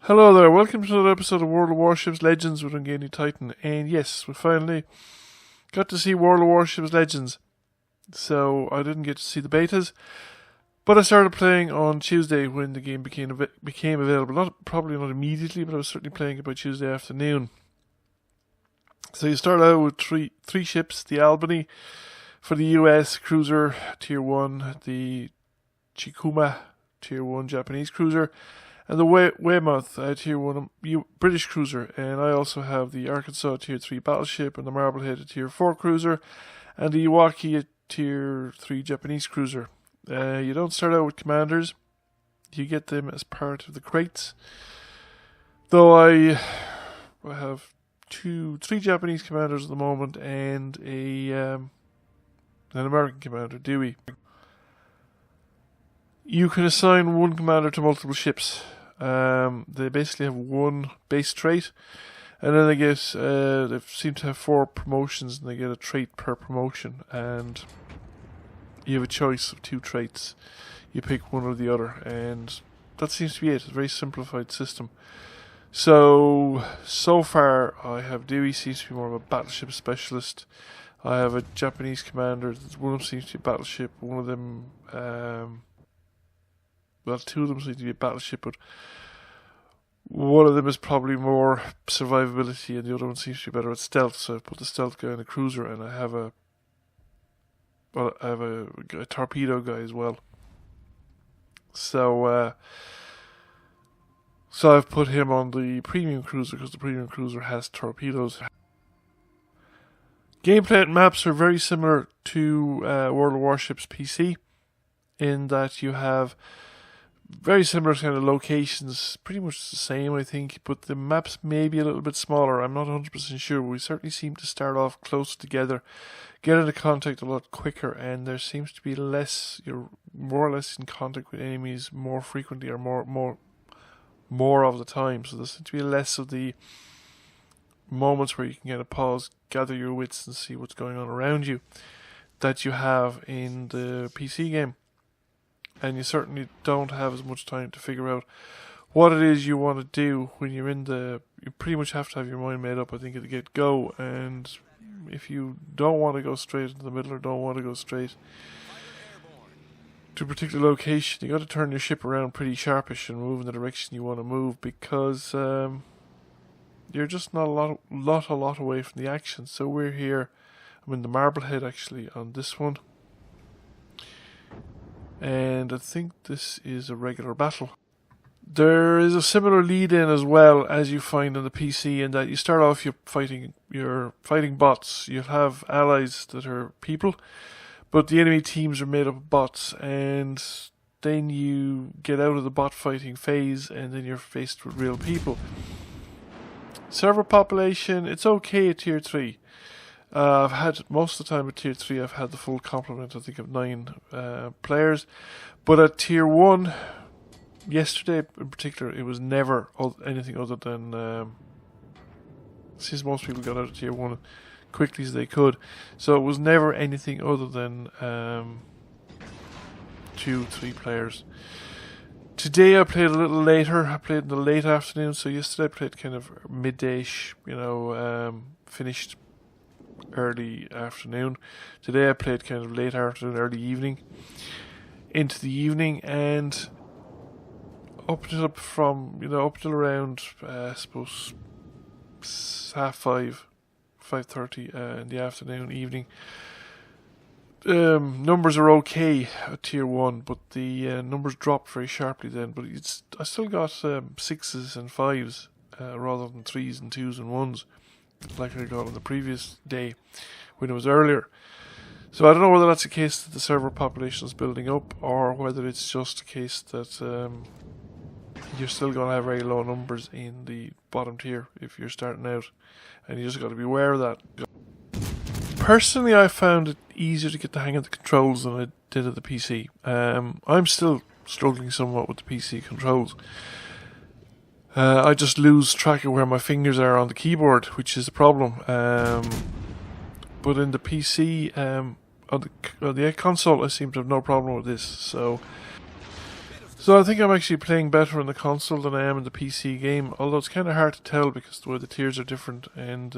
Hello there, welcome to another episode of World of Warships Legends with Ungainly Titan. And yes, we finally got to see World of Warships Legends. So I didn't get to see the betas, but I started playing on Tuesday when the game became available. Probably not immediately, but I was certainly playing it by Tuesday afternoon. So you start out with three ships: the Albany for the US cruiser Tier 1, the Chikuma Tier 1 Japanese cruiser, and the Weymouth Tier 1 British cruiser. And I also have the Arkansas Tier 3 battleship, and the Marblehead Tier 4 cruiser, and the Iwaki Tier 3 Japanese cruiser. You don't start out with commanders. You get them as part of the crates. Though I have three Japanese commanders at the moment, and an American commander, Dewey. You can assign one commander to multiple ships. They basically have one base trait, and then they seem to have 4 promotions, and they get a trait per promotion, and you have a choice of 2 traits. You pick one or the other, and that seems to be it. It's a very simplified system. So far I have Dewey, seems to be more of a battleship specialist. I have a Japanese commander. One of them seems to be a battleship. One of them, well, 2 of them seem to be a battleship, but one of them is probably more survivability, and the other one seems to be better at stealth. So I've put the stealth guy in a cruiser, and I have a torpedo guy as well. So I've put him on the premium cruiser because the premium cruiser has torpedoes. Gameplay and maps are very similar to World of Warships PC in that you have very similar kind of locations, pretty much the same, I think, but the maps may be a little bit smaller. I'm not 100% sure, but we certainly seem to start off close together, get into contact a lot quicker, and there seems to be you're more or less in contact with enemies more frequently, or more of the time. So there seems to be less of the moments where you can kind of pause, gather your wits, and see what's going on around you that you have in the PC game. And you certainly don't have as much time to figure out what it is you want to do when you're you pretty much have to have your mind made up, I think, at the get-go. And if you don't want to go straight into the middle, or don't want to go straight to a particular location, you got to turn your ship around pretty sharpish and move in the direction you want to move, because you're just not a lot away from the action. So we're here. I'm in the Marblehead actually on this one, and I think this is a regular battle. There is a similar lead-in as well as you find on the PC, in that you start off you're fighting bots. You'll have allies that are people, but the enemy teams are made up of bots, and then you get out of the bot fighting phase, and then you're faced with real people. Server population, it's okay at Tier 3. I've had, most of the time at Tier 3, I've had the full complement, I think, of 9 players. But at Tier 1, yesterday in particular, it was never anything other than... since most people got out of Tier 1 quickly as they could. So it was never anything other than 2-3 players. Today I played a little later. I played in the late afternoon. So yesterday I played kind of midday-ish, finished early afternoon. Today I played kind of late afternoon, early evening, into the evening, and up till around I suppose 5:30 in the afternoon, evening. Numbers are okay at Tier 1, but the numbers dropped very sharply then. But I still got 6s and 5s rather than 3s and 2s and 1s like I got on the previous day when it was earlier. So I don't know whether that's a case that the server population is building up, or whether it's just a case that you're still going to have very low numbers in the bottom tier if you're starting out, and you just got to be aware of that. Personally, I found it easier to get the hang of the controls than I did at the PC. I'm still struggling somewhat with the PC controls. I just lose track of where my fingers are on the keyboard, which is a problem. But in the PC, on the console, I seem to have no problem with this. So So I think I'm actually playing better on the console than I am in the PC game, although it's kind of hard to tell because the way the tiers are different and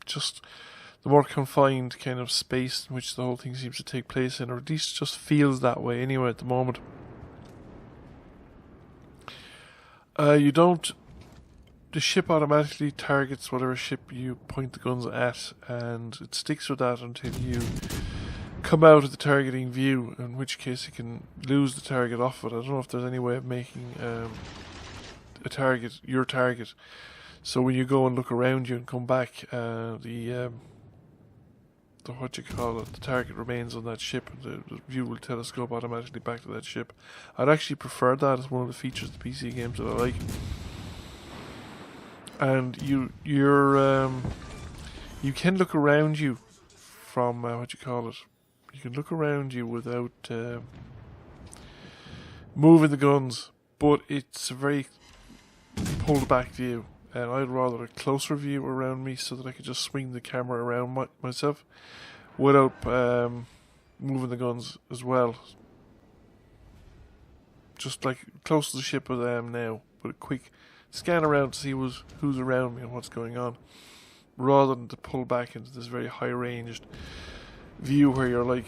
just the more confined kind of space in which the whole thing seems to take place in, or at least just feels that way anyway at the moment. You don't... The ship automatically targets whatever ship you point the guns at, and it sticks with that until you come out of the targeting view, in which case you can lose the target off it. I don't know if there's any way of making a target your target, so when you go and look around you and come back, the what you call it, the target remains on that ship, and the view will telescope automatically back to that ship. I'd actually prefer that as one of the features of the PC games that I like. And you can look around you from what you call it. You can look around you without moving the guns, but it's a very pulled back view, and I'd rather a closer view around me so that I could just swing the camera around myself without moving the guns as well. Just like close to the ship as I am now, but a quick scan around to see who's around me and what's going on, rather than to pull back into this very high-ranged view where you're like,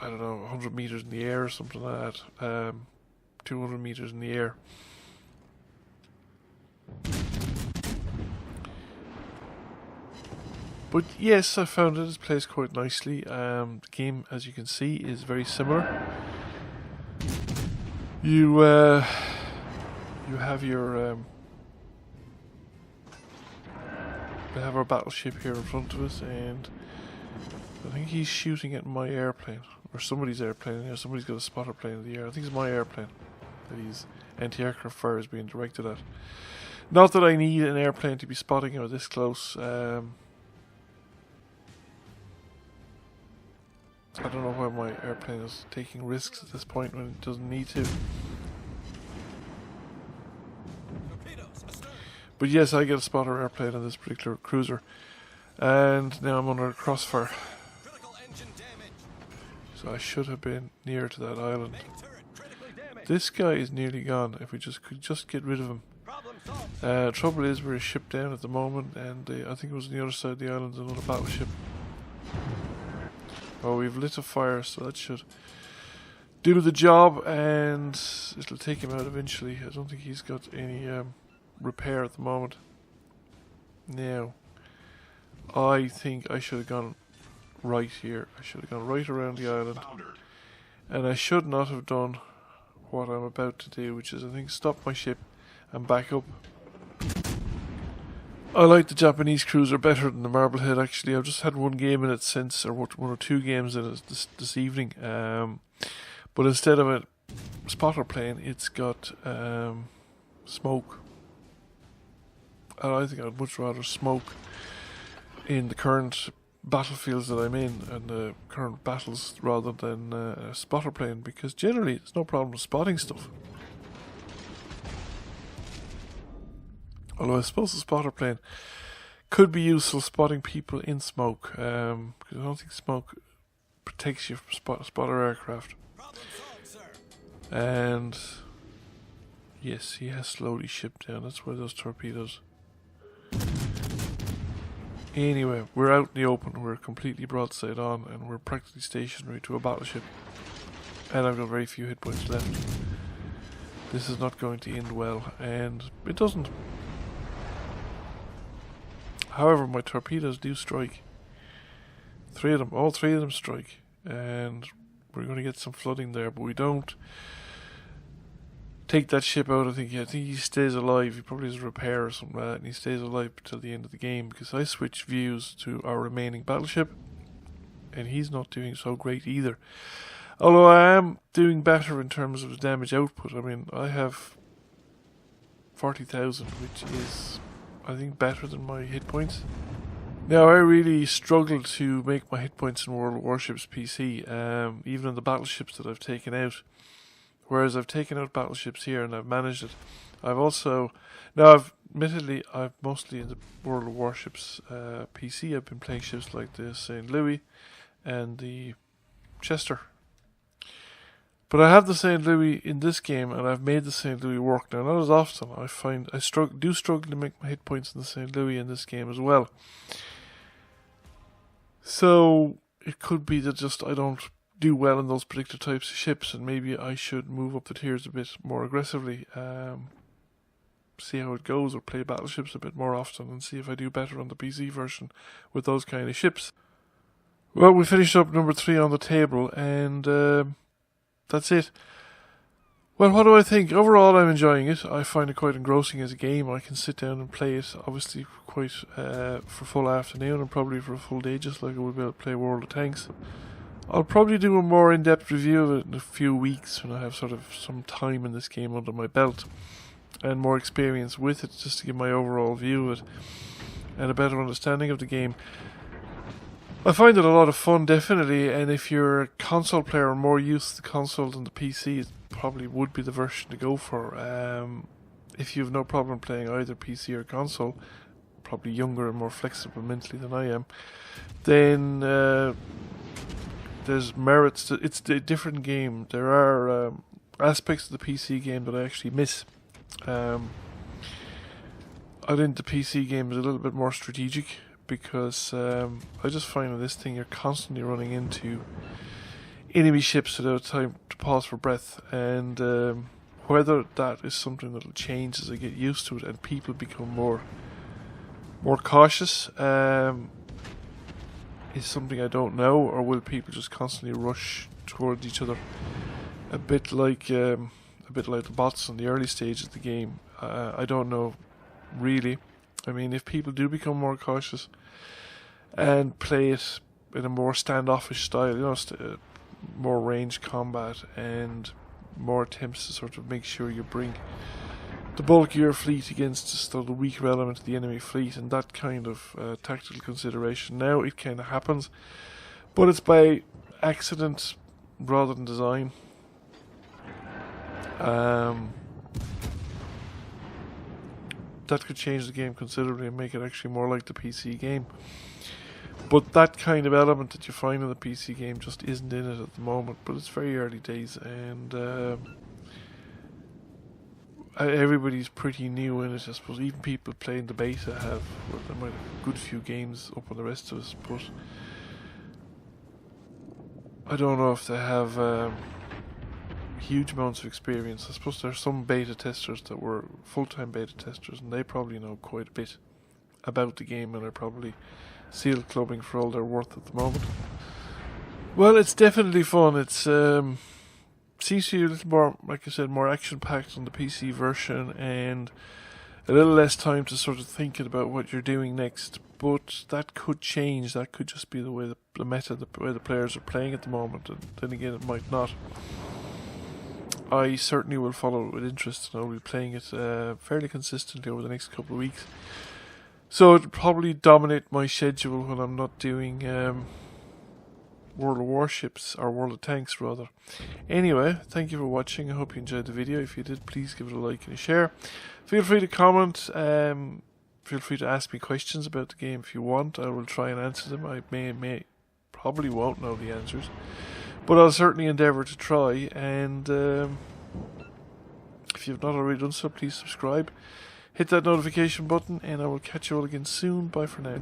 I don't know, 100 meters in the air or something like that, 200 meters in the air. But yes, I found it plays quite nicely. The game, as you can see, is very similar. You have your we have our battleship here in front of us, and I think he's shooting at my airplane, or somebody's airplane. Yeah, somebody's got a spotter plane in the air. I think it's my airplane that his anti-aircraft fire is being directed at. Not that I need an airplane to be spotting or this close. I don't know why my airplane is taking risks at this point when it doesn't need to. But yes, I get a spotter airplane on this particular cruiser, and now I'm under a crossfire. So I should have been near to that island. This guy is nearly gone. If we could just get rid of him. Trouble is, we're shipped down at the moment, and I think it was on the other side of the island, another battleship. Oh, we've lit a fire, so that should do the job, and it'll take him out eventually. I don't think he's got any repair at the moment. Now, I think I should have gone right here. I should have gone right around the island, and I should not have done what I'm about to do, which is I think stop my ship and back up. I like the Japanese cruiser better than the Marblehead, actually. I've just had one game in it since, or one or two games in it this evening. But instead of a spotter plane, it's got smoke. And I think I'd much rather smoke in the current battlefields that I'm in and the current battles rather than a spotter plane, because generally there's no problem with spotting stuff. Although I suppose the spotter plane could be useful spotting people in smoke, because I don't think smoke protects you from spotter aircraft. And yes, he has slowly shipped down. That's where those torpedoes. Anyway, we're out in the open. We're completely broadside on, and we're practically stationary to a battleship. And I've got very few hit points left. This is not going to end well, and it doesn't. However, my torpedoes do strike. All three of them strike, and we're going to get some flooding there, but we don't take that ship out. I think he stays alive. He probably has a repair or something like that, and he stays alive till the end of the game, because I switch views to our remaining battleship, and he's not doing so great either. Although I am doing better in terms of damage output. I mean, I have 40,000, which is, I think, better than my hit points. Now, I really struggled to make my hit points in World of Warships PC, even on the battleships that I've taken out. Whereas I've taken out battleships here and I've managed it. I've mostly in the World of Warships PC, I've been playing ships like the St. Louis and the Chester. But I have the St. Louis in this game, and I've made the St. Louis work. Now, not as often. I find I do struggle to make my hit points in the St. Louis in this game as well. So it could be that just I don't do well in those particular types of ships, and maybe I should move up the tiers a bit more aggressively. See how it goes, or play battleships a bit more often, and see if I do better on the PC version with those kind of ships. Well, we finished up number 3 on the table, and that's it. Well, what do I think? Overall, I'm enjoying it. I find it quite engrossing as a game. I can sit down and play it, obviously, quite for a full afternoon, and probably for a full day, just like I would be able to play World of Tanks. I'll probably do a more in-depth review of it in a few weeks, when I have sort of some time in this game under my belt, and more experience with it, just to give my overall view of it, and a better understanding of the game. I find it a lot of fun, definitely, and if you're a console player or more used to the console than the PC, it probably would be the version to go for. If you have no problem playing either PC or console, probably younger and more flexible mentally than I am, then there's merits to it's a different game. There are aspects of the PC game that I actually miss. I think the PC game is a little bit more strategic, because I just find in this thing you're constantly running into enemy ships without time to pause for breath, and whether that is something that'll change as I get used to it and people become more cautious is something I don't know, or will people just constantly rush towards each other, a bit like the bots in the early stages of the game. I don't know really. I mean, if people do become more cautious and play it in a more standoffish style, more ranged combat and more attempts to sort of make sure you bring the bulk of your fleet against sort of the weaker element of the enemy fleet, and that kind of tactical consideration. Now it kind of happens, but it's by accident rather than design. That could change the game considerably and make it actually more like the PC game. But that kind of element that you find in the PC game just isn't in it at the moment. But it's very early days, and everybody's pretty new in it, I suppose. Even people playing the beta they might have a good few games up on the rest of us, but I don't know if they have huge amounts of experience. I suppose there's some beta testers that were full-time beta testers, and they probably know quite a bit about the game and are probably seal clubbing for all they're worth at the moment. Well, it's definitely fun. It's seems to be a little more, like I said, more action-packed on the PC version, and a little less time to sort of think about what you're doing next. But that could change. That could just be the way the meta, the way the players are playing at the moment, and then again it might not. I certainly will follow it with interest, and I'll be playing it fairly consistently over the next couple of weeks. So it'll probably dominate my schedule when I'm not doing World of Warships, or World of Tanks rather. Anyway, thank you for watching. I hope you enjoyed the video. If you did, please give it a like and a share. Feel free to comment. Feel free to ask me questions about the game if you want. I will try and answer them. I probably won't know the answers, but I'll certainly endeavour to try. And if you've not already done so, please subscribe. Hit that notification button, and I will catch you all again soon. Bye for now.